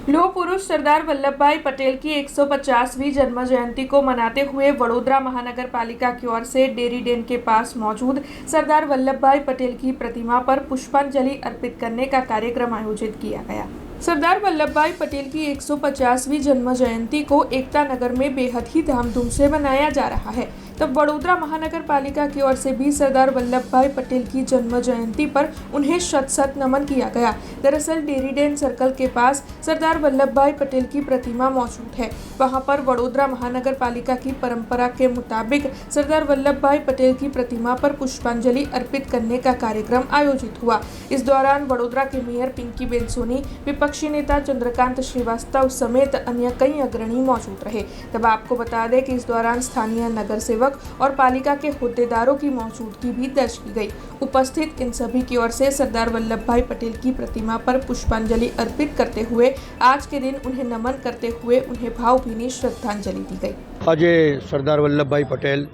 लौह पुरुष सरदार वल्लभ भाई पटेल की 150वीं जन्म जयंती को मनाते हुए वडोदरा महानगर पालिका की ओर से डेरी डेन के पास मौजूद सरदार वल्लभ भाई पटेल की प्रतिमा पर पुष्पांजलि अर्पित करने का कार्यक्रम आयोजित किया गया। सरदार वल्लभ भाई पटेल की 150वीं जन्म जयंती को एकता नगर में बेहद ही धूमधाम से मनाया जा रहा है। तब वडोदरा महानगर पालिका की ओर से भी सरदार वल्लभ भाई पटेल की जन्म जयंती पर उन्हें शत नमन किया गया। दरअसल डेरी डेन सर्कल के पास सरदार वल्लभ भाई पटेल की प्रतिमा मौजूद है। वहां पर वडोदरा महानगर पालिका की परंपरा के मुताबिक सरदार वल्लभ भाई पटेल की प्रतिमा पर पुष्पांजलि अर्पित करने का कार्यक्रम आयोजित हुआ। इस दौरान वडोदरा के मेयर पिंकी बेन सोनी, विपक्षी नेता चंद्रकांत श्रीवास्तव समेत अन्य कई अग्रणी मौजूद रहे। तब आपको बता दें कि इस दौरान स्थानीय नगर सेवक और पालिका के हुद्देदारों की मौजूदगी भी दर्ज की गई। उपस्थित इन सभी की ओर से सरदार वल्लभ भाई पटेल की प्रतिमा पर पुष्पांजलि अर्पित करते हुए आज के दिन उन्हें नमन करते हुए उन्हें भावभीनी श्रद्धांजलि दी गई। आज सरदार वल्लभभाई पटेल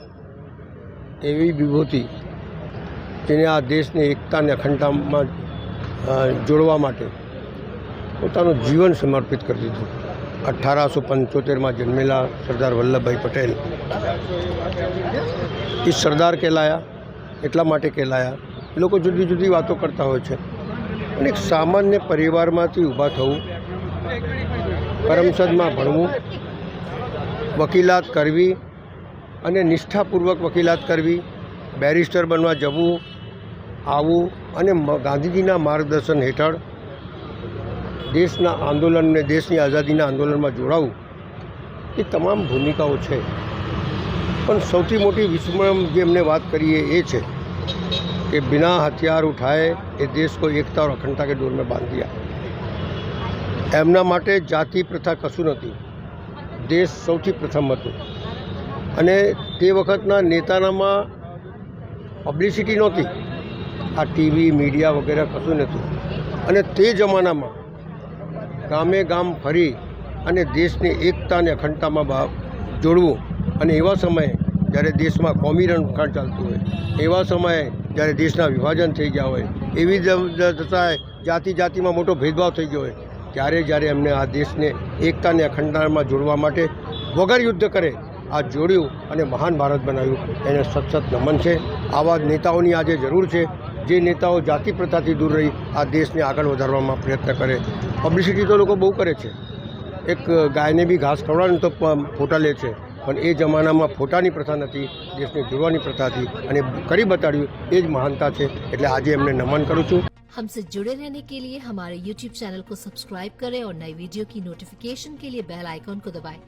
एवी विभूति जेने आ देशने एकता ने अखंडतामां जोड़वा माटे पोतानुं जीवन समर्पित कर दीधुं। 1875 में जन्मेला सरदार वल्लभभाई पटेल इस सरदार कहलाया એટલા માટે कहलाया। લોકો જુદી જુદી વાતો કરતા હોય છે અને એક સામાન્ય પરિવારમાંથી ઊભા થવું, કરમસદમાં ભણવું, વકીલાત કરવી અને નિષ્ઠાપૂર્વક વકીલાત કરવી, બેરિસ્ટર બનવા જવું આવું અને ગાંધીજીના માર્ગદર્શન હેઠળ દેશના આંદોલનને દેશની આઝાદીના આંદોલનમાં જોડાવું એ તમામ ભૂમિકાઓ છે। પણ સૌથી મોટી વિસ્મય જે અમને વાત કરીએ એ છે कि बिना हथियार उठाए ये देश को एकता और अखंडता के डोर में बांध दिया। एमना माटे जाति प्रथा कशुं नथी, देश सौथी प्रथम हतुं अने ते वखतना नेतानामां पब्लिसिटी नहोती, आ टीवी मीडिया वगैरह कशुं नहोतुं अने ते जमानामां गामे गाम फरी अने देशने एकता ने अखंडतामां जोड़वुं अने एवा समये જ્યારે દેશમાં કોમી રણખાણ ચાલતું હોય, એવા સમયે જ્યારે દેશના વિભાજન થઈ ગયા હોય, એવી દશાએ જાતિમાં મોટો ભેદભાવ થઈ ગયો હોય, જ્યારે એમને આ દેશને એકતાને અખંડતામાં જોડવા માટે વગર યુદ્ધ કરે આ જોડ્યું અને મહાન ભારત બનાવ્યું, એને સતત નમન છે। આવા નેતાઓની આજે જરૂર છે, જે નેતાઓ જાતિ પ્રથાથી દૂર રહી આ દેશને આગળ વધારવામાં પ્રયત્ન કરે। પબ્લિસિટી તો લોકો બહુ કરે છે, એક ગાયને બી ઘાસ ખવડાવે તો ફોટા લે છે, પણ એ જમાનામાં ફોટાની પ્રથા નથી, દેશને જોડવાની પ્રથા હતી અને કરી બતાડ્યું એ જ મહાનતા છે। એટલે આજે એમને નમન કરું છું। हमसे जुड़े रहने के लिए हमारे YouTube चैनल को सब्सक्राइब करें और नई वीडियो की नोटिफिकेशन के लिए बेल आइकॉन को दबाएं।